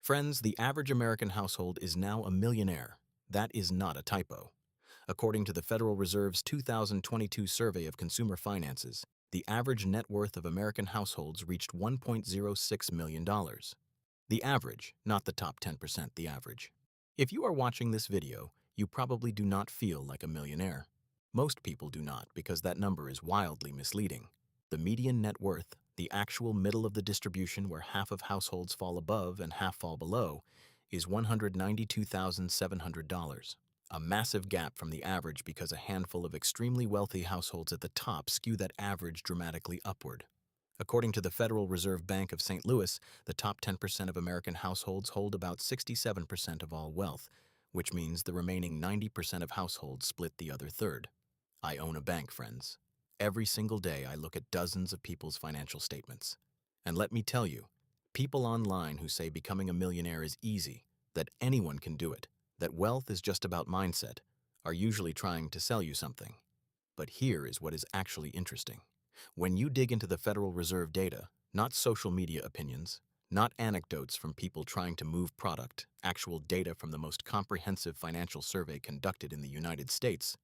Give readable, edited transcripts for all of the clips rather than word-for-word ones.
Friends, the average American household is now a millionaire. That is not a typo. According to the Federal Reserve's 2022 survey of consumer finances, the average net worth of American households reached $1.06 million. The average, not the top 10%, the average. If you are watching this video, you probably do not feel like a millionaire. Most people do not because that number is wildly misleading. The median net worth, the actual middle of the distribution where half of households fall above and half fall below, is $192,700. A massive gap from the average because a handful of extremely wealthy households at the top skew that average dramatically upward. According to the Federal Reserve Bank of St. Louis, the top 10% of American households hold about 67% of all wealth, which means the remaining 90% of households split the other third. I own a bank, friends. Every single day I look at dozens of people's financial statements. And let me tell you, people online who say becoming a millionaire is easy, that anyone can do it, that wealth is just about mindset, are usually trying to sell you something. But here is what is actually interesting. When you dig into the Federal Reserve data, not social media opinions, not anecdotes from people trying to move product, actual data from the most comprehensive financial survey conducted in the United States,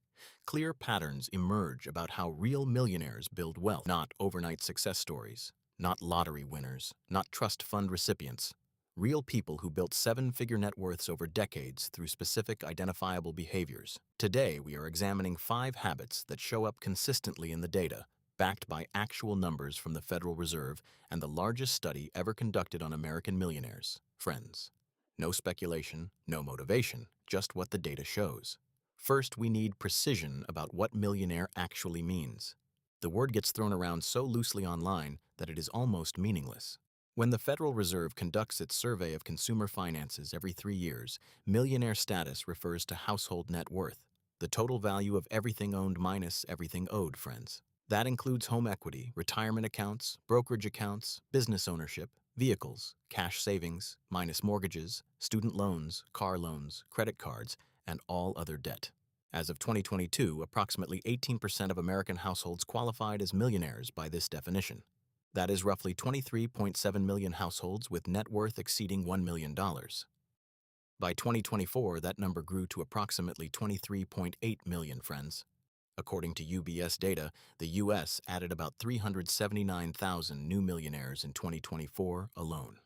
clear patterns emerge about how real millionaires build wealth, not overnight success stories, not lottery winners, not trust fund recipients. Real people who built seven-figure net worths over decades through specific identifiable behaviors. Today, we are examining 5 habits that show up consistently in the data, backed by actual numbers from the Federal Reserve and the largest study ever conducted on American millionaires. Friends. No speculation, no motivation, just what the data shows. First, we need precision about what millionaire actually means. The word gets thrown around so loosely online that it is almost meaningless. When the Federal Reserve conducts its survey of consumer finances every 3 years, millionaire status refers to household net worth, the total value of everything owned minus everything owed, friends. That includes home equity, retirement accounts, brokerage accounts, business ownership, vehicles, cash savings, minus mortgages, student loans, car loans, credit cards, and all other debt. As of 2022, approximately 18% of American households qualified as millionaires by this definition. That is roughly 23.7 million households with net worth exceeding $1 million. By 2024, that number grew to approximately 23.8 million, friends. According to UBS data, the U.S. added about 379,000 new millionaires in 2024 alone.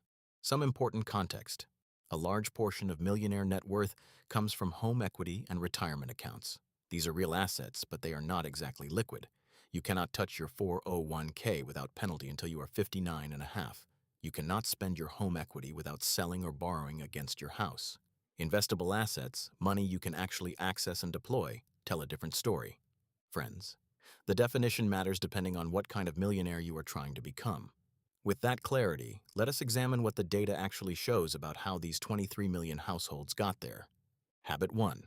Some important context. A large portion of millionaire net worth comes from home equity and retirement accounts. These are real assets, but they are not exactly liquid. You cannot touch your 401k without penalty until you are 59 and a half. You cannot spend your home equity without selling or borrowing against your house. Investable assets, money you can actually access and deploy, tell a different story. Friends, the definition matters depending on what kind of millionaire you are trying to become. With that clarity, let us examine what the data actually shows about how these 23 million households got there. Habit 1.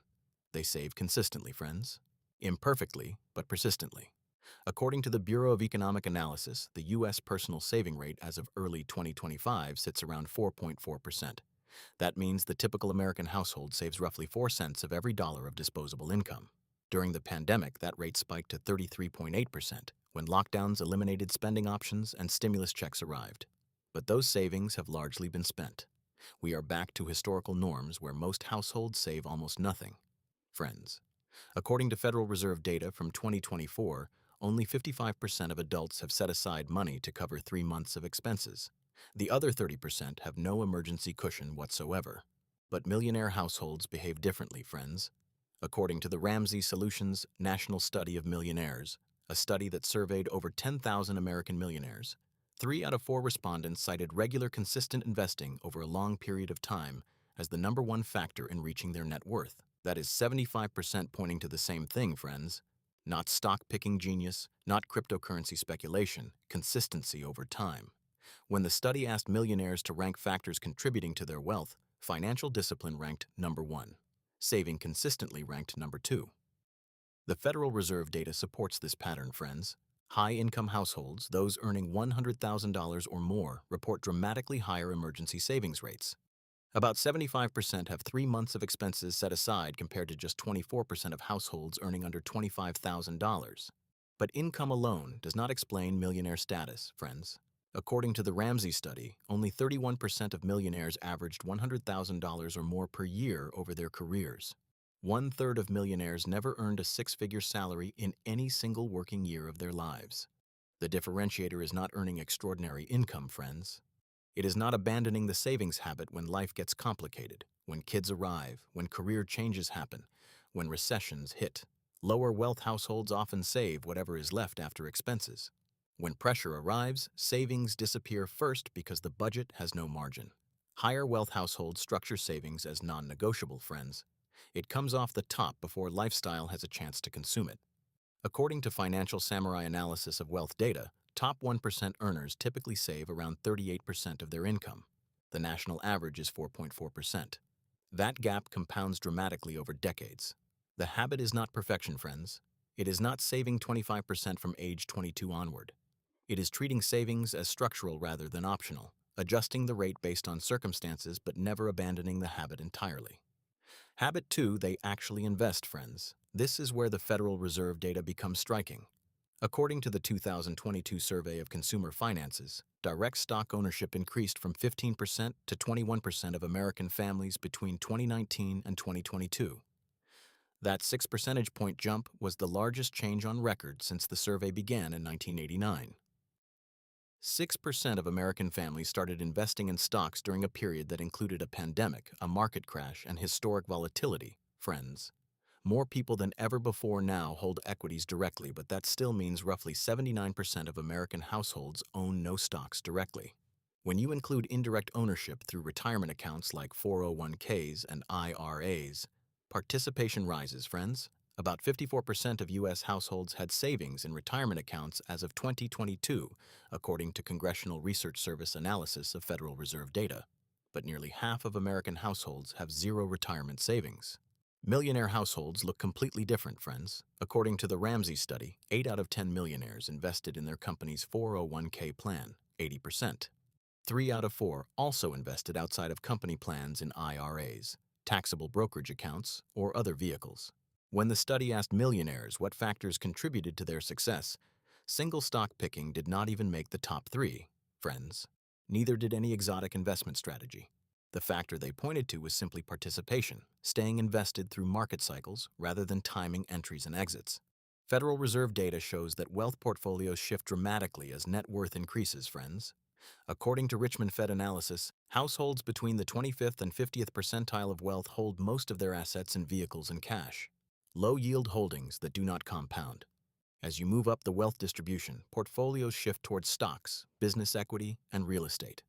They save consistently, friends. Imperfectly, but persistently. According to the Bureau of Economic Analysis, the U.S. personal saving rate as of early 2025 sits around 4.4%. That means the typical American household saves roughly 4 cents of every dollar of disposable income. During the pandemic, that rate spiked to 33.8% when lockdowns eliminated spending options and stimulus checks arrived. But those savings have largely been spent. We are back to historical norms where most households save almost nothing. Friends, according to Federal Reserve data from 2024, only 55% of adults have set aside money to cover 3 months of expenses. The other 30% have no emergency cushion whatsoever. But millionaire households behave differently, friends. According to the Ramsey Solutions National Study of Millionaires, a study that surveyed over 10,000 American millionaires, 3 out of 4 respondents cited regular, consistent investing over a long period of time as the #1 factor in reaching their net worth. That is 75% pointing to the same thing, friends. Not stock-picking genius, not cryptocurrency speculation, consistency over time. When the study asked millionaires to rank factors contributing to their wealth, financial discipline ranked #1. Saving consistently ranked #2. The Federal Reserve data supports this pattern, friends. High-income households, those earning $100,000 or more, report dramatically higher emergency savings rates. About 75% have 3 months of expenses set aside compared to just 24% of households earning under $25,000. But income alone does not explain millionaire status, friends. According to the Ramsey study, only 31% of millionaires averaged $100,000 or more per year over their careers. One-third of millionaires never earned a six-figure salary in any single working year of their lives. The differentiator is not earning extraordinary income, friends. It is not abandoning the savings habit when life gets complicated, when kids arrive, when career changes happen, when recessions hit. Lower wealth households often save whatever is left after expenses. When pressure arrives, savings disappear first because the budget has no margin. Higher wealth households structure savings as non-negotiable, friends. It comes off the top before lifestyle has a chance to consume it. According to Financial Samurai analysis of wealth data, top 1% earners typically save around 38% of their income. The national average is 4.4%. That gap compounds dramatically over decades. The habit is not perfection, friends. It is not saving 25% from age 22 onward. It is treating savings as structural rather than optional, adjusting the rate based on circumstances but never abandoning the habit entirely. Habit 2, they actually invest, friends. This is where the Federal Reserve data becomes striking. According to the 2022 survey of consumer finances, direct stock ownership increased from 15% to 21% of American families between 2019 and 2022. That 6 percentage point jump was the largest change on record since the survey began in 1989. 6% of American families started investing in stocks during a period that included a pandemic, a market crash, and historic volatility, friends. More people than ever before now hold equities directly, but that still means roughly 79% of American households own no stocks directly. When you include indirect ownership through retirement accounts like 401ks and IRAs, participation rises, friends. About 54% of U.S. households had savings in retirement accounts as of 2022, according to Congressional Research Service analysis of Federal Reserve data. But nearly half of American households have zero retirement savings. Millionaire households look completely different, friends. According to the Ramsey study, 8 out of 10 millionaires invested in their company's 401k plan, 80%. 3 out of 4 also invested outside of company plans in IRAs, taxable brokerage accounts, or other vehicles. When the study asked millionaires what factors contributed to their success, single stock picking did not even make the top 3, friends. Neither did any exotic investment strategy. The factor they pointed to was simply participation, staying invested through market cycles rather than timing entries and exits. Federal Reserve data shows that wealth portfolios shift dramatically as net worth increases, friends. According to Richmond Fed analysis, households between the 25th and 50th percentile of wealth hold most of their assets in vehicles and cash. Low-yield holdings that do not compound. As you move up the wealth distribution, portfolios shift towards stocks, business equity, and real estate.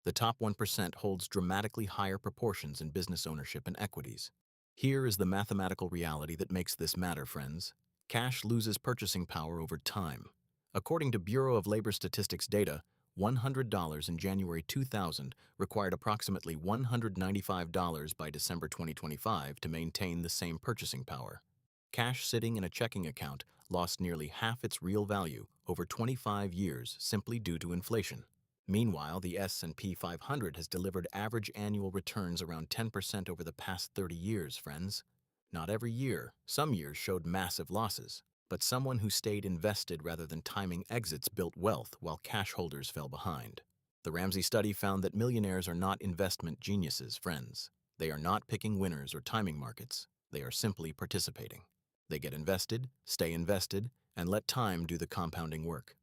The top 1% holds dramatically higher proportions in business ownership and equities. Here is the mathematical reality that makes this matter, friends. Cash loses purchasing power over time. According to Bureau of Labor Statistics data, $100 in January 2000 required approximately $195 by December 2025 to maintain the same purchasing power. Cash sitting in a checking account lost nearly half its real value over 25 years simply due to inflation. Meanwhile, the S&P 500 has delivered average annual returns around 10% over the past 30 years, friends. Not every year. Some years showed massive losses. But someone who stayed invested rather than timing exits built wealth while cash holders fell behind. The Ramsey study found that millionaires are not investment geniuses, friends. They are not picking winners or timing markets. They are simply participating. They get invested, stay invested, and let time do the compounding work.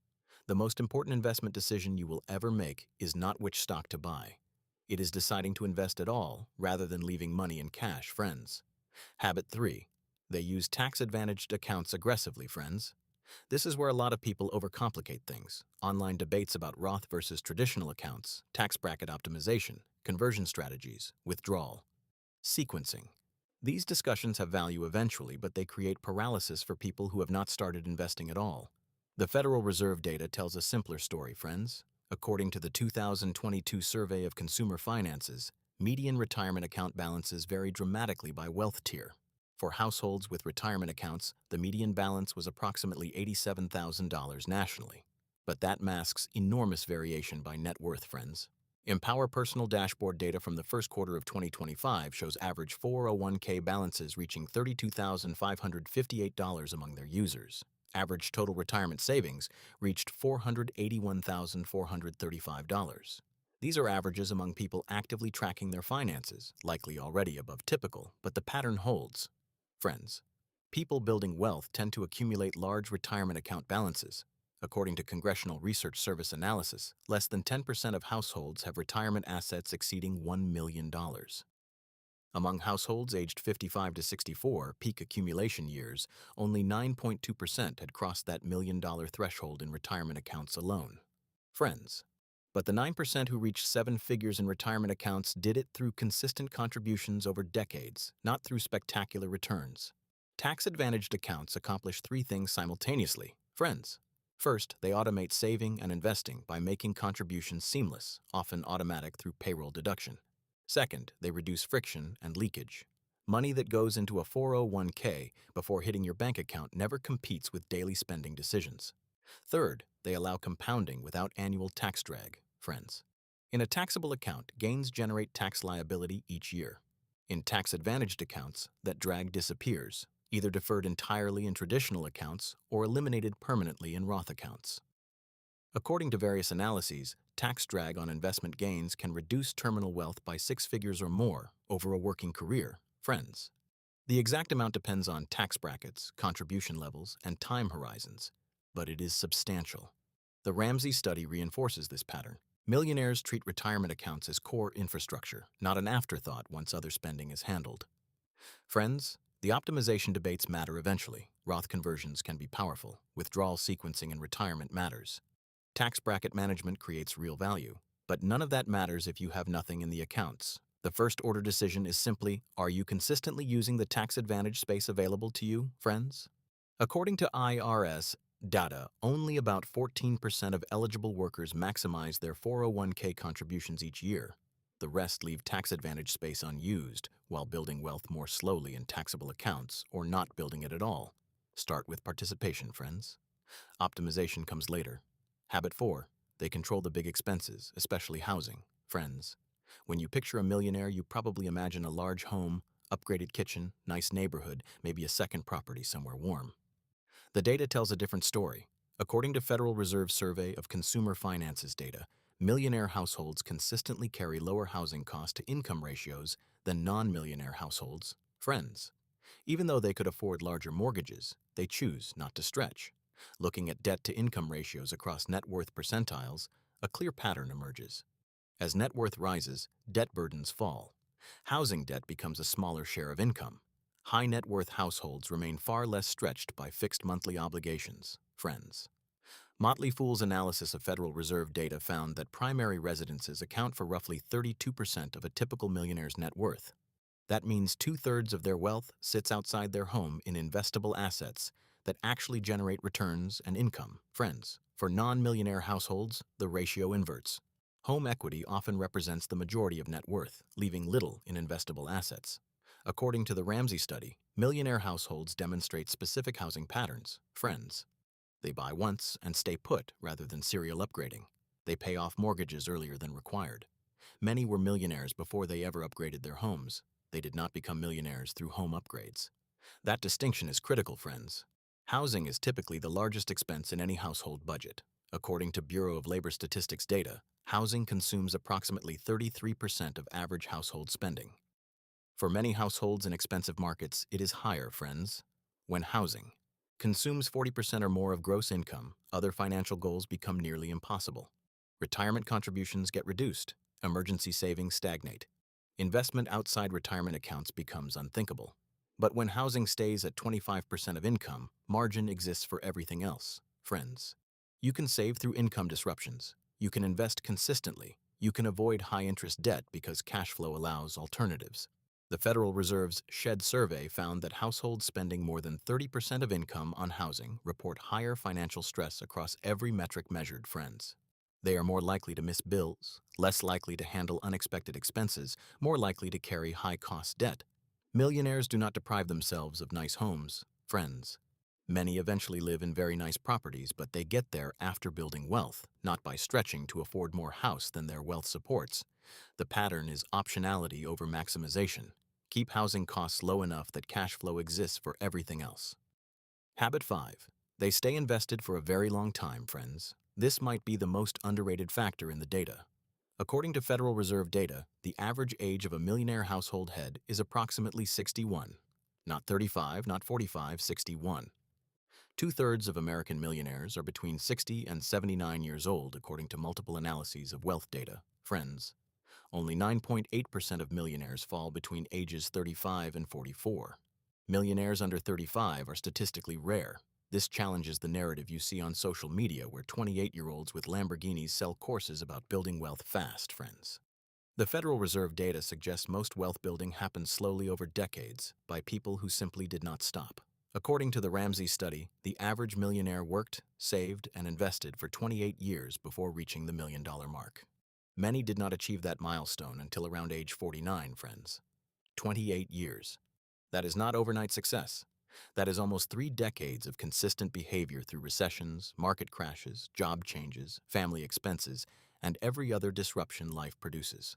The most important investment decision you will ever make is not which stock to buy. It is deciding to invest at all rather than leaving money in cash, friends. Habit 3. They use tax-advantaged accounts aggressively, friends. This is where a lot of people overcomplicate things. Online debates about Roth versus traditional accounts, tax bracket optimization, conversion strategies, withdrawal, sequencing. These discussions have value eventually, but they create paralysis for people who have not started investing at all. The Federal Reserve data tells a simpler story, friends. According to the 2022 survey of consumer finances, median retirement account balances vary dramatically by wealth tier. For households with retirement accounts, the median balance was approximately $87,000 nationally. But that masks enormous variation by net worth, friends. Empower Personal dashboard data from the first quarter of 2025 shows average 401k balances reaching $32,558 among their users. Average total retirement savings reached $481,435. These are averages among people actively tracking their finances, likely already above typical, but the pattern holds. Friends, people building wealth tend to accumulate large retirement account balances. According to Congressional Research Service analysis, less than 10% of households have retirement assets exceeding $1 million. Among households aged 55 to 64, peak accumulation years, only 9.2% had crossed that million-dollar threshold in retirement accounts alone. Friends. But the 9% who reached seven figures in retirement accounts did it through consistent contributions over decades, not through spectacular returns. Tax-advantaged accounts accomplish three things simultaneously. Friends. First, they automate saving and investing by making contributions seamless, often automatic through payroll deduction. Second, they reduce friction and leakage. Money that goes into a 401k before hitting your bank account never competes with daily spending decisions. Third, they allow compounding without annual tax drag. Friends. In a taxable account, gains generate tax liability each year. In tax-advantaged accounts, that drag disappears, either deferred entirely in traditional accounts or eliminated permanently in Roth accounts. According to various analyses, tax drag on investment gains can reduce terminal wealth by 6 figures or more over a working career. Friends. The exact amount depends on tax brackets, contribution levels, and time horizons, but it is substantial. The Ramsey study reinforces this pattern. Millionaires treat retirement accounts as core infrastructure, not an afterthought once other spending is handled. Friends, the optimization debates matter eventually. Roth conversions can be powerful. Withdrawal sequencing in retirement matters. Tax bracket management creates real value, but none of that matters if you have nothing in the accounts. The first order decision is simply, are you consistently using the tax advantage space available to you, friends? According to IRS data, only about 14% of eligible workers maximize their 401k contributions each year. The rest leave tax advantage space unused while building wealth more slowly in taxable accounts or not building it at all. Start with participation, friends. Optimization comes later. Habit 4. They control the big expenses, especially housing. Friends. When you picture a millionaire, you probably imagine a large home, upgraded kitchen, nice neighborhood, maybe a second property somewhere warm. The data tells a different story. According to Federal Reserve Survey of Consumer Finances data, millionaire households consistently carry lower housing cost-to-income ratios than non-millionaire households. Friends. Even though they could afford larger mortgages, they choose not to stretch. Looking at debt-to-income ratios across net worth percentiles, a clear pattern emerges. As net worth rises, debt burdens fall. Housing debt becomes a smaller share of income. High net worth households remain far less stretched by fixed monthly obligations. Friends. Motley Fool's analysis of Federal Reserve data found that primary residences account for roughly 32% of a typical millionaire's net worth. That means 2/3 of their wealth sits outside their home in investable assets that actually generate returns and income. Friends. For non-millionaire households, the ratio inverts. Home equity often represents the majority of net worth, leaving little in investable assets. According to the Ramsey study, millionaire households demonstrate specific housing patterns. Friends. They buy once and stay put rather than serial upgrading. They pay off mortgages earlier than required. Many were millionaires before they ever upgraded their homes. They did not become millionaires through home upgrades. That distinction is critical, friends. Housing is typically the largest expense in any household budget. According to Bureau of Labor Statistics data, housing consumes approximately 33% of average household spending. For many households in expensive markets, it is higher, friends. When housing consumes 40% or more of gross income, other financial goals become nearly impossible. Retirement contributions get reduced, emergency savings stagnate. Investment outside retirement accounts becomes unthinkable. But when housing stays at 25% of income, margin exists for everything else. Friends. You can save through income disruptions. You can invest consistently. You can avoid high-interest debt because cash flow allows alternatives. The Federal Reserve's SHED survey found that households spending more than 30% of income on housing report higher financial stress across every metric measured, friends. They are more likely to miss bills, less likely to handle unexpected expenses, more likely to carry high-cost debt. Millionaires do not deprive themselves of nice homes, friends. Many eventually live in very nice properties, but they get there after building wealth, not by stretching to afford more house than their wealth supports. The pattern is optionality over maximization. Keep housing costs low enough that cash flow exists for everything else. Habit 5. They stay invested for a very long time, friends. This might be the most underrated factor in the data. According to Federal Reserve data, the average age of a millionaire household head is approximately 61. Not 35, not 45, 61. Two-thirds of American millionaires are between 60 and 79 years old, according to multiple analyses of wealth data. Friends, only 9.8% of millionaires fall between ages 35 and 44. Millionaires under 35 are statistically rare. This challenges the narrative you see on social media where 28-year-olds with Lamborghinis sell courses about building wealth fast, friends. The Federal Reserve data suggests most wealth building happens slowly over decades by people who simply did not stop. According to the Ramsey study, the average millionaire worked, saved, and invested for 28 years before reaching the $1 million mark. Many did not achieve that milestone until around age 49, friends. 28 years. That is not overnight success. That is almost 3 decades of consistent behavior through recessions, market crashes, job changes, family expenses, and every other disruption life produces.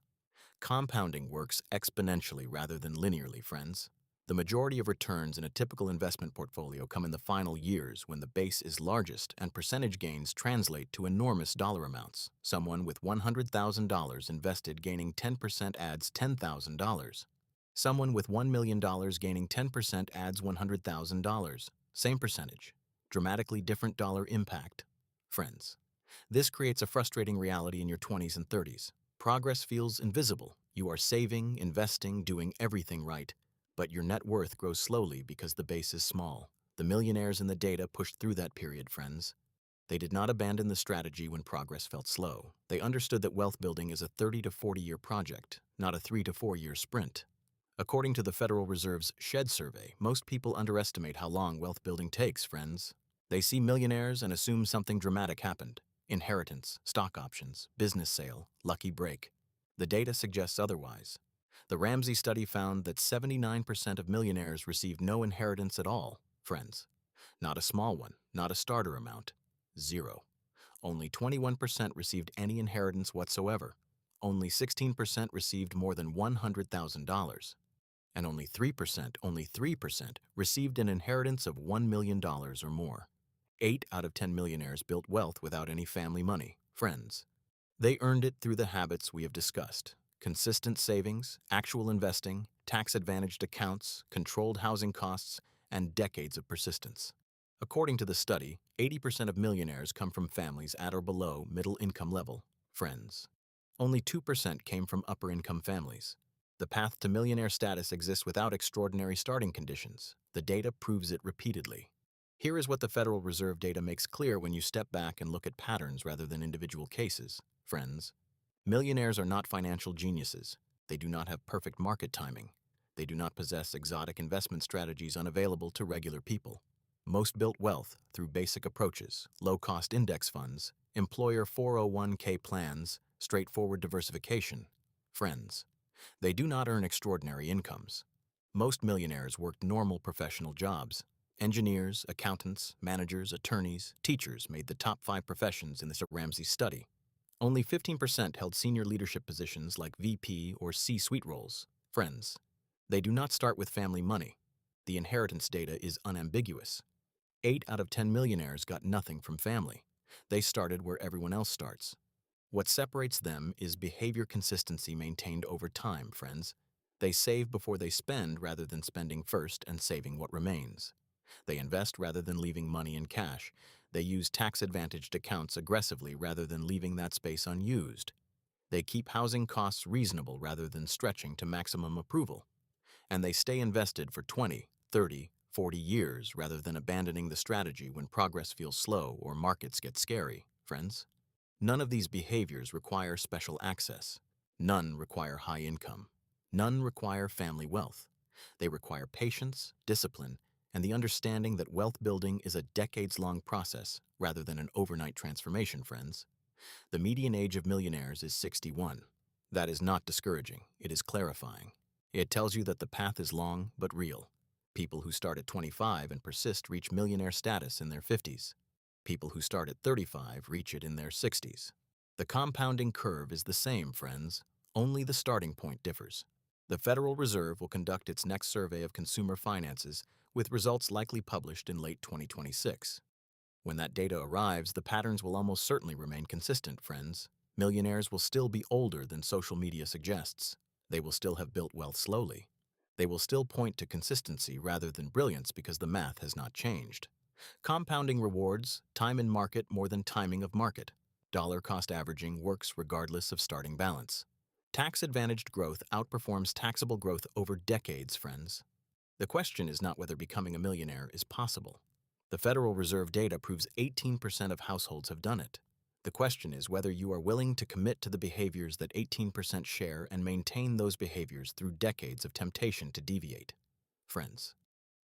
Compounding works exponentially rather than linearly, friends. The majority of returns in a typical investment portfolio come in the final years when the base is largest and percentage gains translate to enormous dollar amounts. Someone with $100,000 invested gaining 10% adds $10,000. Someone with $1 million gaining 10% adds $100,000. Same percentage. Dramatically different dollar impact. Friends, this creates a frustrating reality in your 20s and 30s. Progress feels invisible. You are saving, investing, doing everything right, but your net worth grows slowly because the base is small. The millionaires in the data pushed through that period, friends. They did not abandon the strategy when progress felt slow. They understood that wealth building is a 30 to 40-year project, not a 3 to 4-year sprint. According to the Federal Reserve's SHED survey, most people underestimate how long wealth building takes, friends. They see millionaires and assume something dramatic happened. Inheritance, stock options, business sale, lucky break. The data suggests otherwise. The Ramsey study found that 79% of millionaires received no inheritance at all, friends. Not a small one, not a starter amount. Zero. Only 21% received any inheritance whatsoever. Only 16% received more than $100,000. And only 3% received an inheritance of $1 million or more. 8 out of 10 millionaires built wealth without any family money, friends. They earned it through the habits we have discussed: consistent savings, actual investing, tax-advantaged accounts, controlled housing costs, and decades of persistence. According to the study, 80% of millionaires come from families at or below middle income level, friends. Only 2% came from upper income families. The path to millionaire status exists without extraordinary starting conditions. The data proves it repeatedly. Here is what the Federal Reserve data makes clear when you step back and look at patterns rather than individual cases. Friends, millionaires are not financial geniuses. They do not have perfect market timing. They do not possess exotic investment strategies unavailable to regular people. Most built wealth through basic approaches: low-cost index funds, employer 401k plans, straightforward diversification. Friends, they do not earn extraordinary incomes. Most millionaires worked normal professional jobs. Engineers, accountants, managers, attorneys, teachers made the top 5 professions in this Ramsey study. Only 15% held senior leadership positions like VP or C-suite roles. Friends, they do not start with family money. The inheritance data is unambiguous. 8 out of 10 millionaires got nothing from family. They started where everyone else starts. What separates them is behavior consistency maintained over time, friends. They save before they spend rather than spending first and saving what remains. They invest rather than leaving money in cash. They use tax-advantaged accounts aggressively rather than leaving that space unused. They keep housing costs reasonable rather than stretching to maximum approval. And they stay invested for 20, 30, 40 years rather than abandoning the strategy when progress feels slow or markets get scary, friends. None of these behaviors require special access. None require high income. None require family wealth. They require patience, discipline, and the understanding that wealth building is a decades-long process rather than an overnight transformation, friends. The median age of millionaires is 61. That is not discouraging, it is clarifying. It tells you that the path is long but real. People who start at 25 and persist reach millionaire status in their 50s. People who start at 35 reach it in their 60s. The compounding curve is the same, friends. Only the starting point differs. The Federal Reserve will conduct its next survey of consumer finances, with results likely published in late 2026. When that data arrives, the patterns will almost certainly remain consistent, friends. Millionaires will still be older than social media suggests. They will still have built wealth slowly. They will still point to consistency rather than brilliance because the math has not changed. Compounding rewards time in market more than timing of market. Dollar cost averaging works regardless of starting balance. Tax-advantaged growth outperforms taxable growth over decades, friends. The question is not whether becoming a millionaire is possible. The Federal Reserve data proves 18% of households have done it. The question is whether you are willing to commit to the behaviors that 18% share and maintain those behaviors through decades of temptation to deviate. Friends,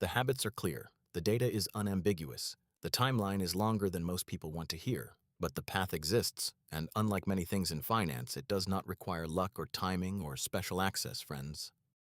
the habits are clear. The data is unambiguous. The timeline is longer than most people want to hear. But the path exists, and unlike many things in finance, it does not require luck or timing or special access, friends.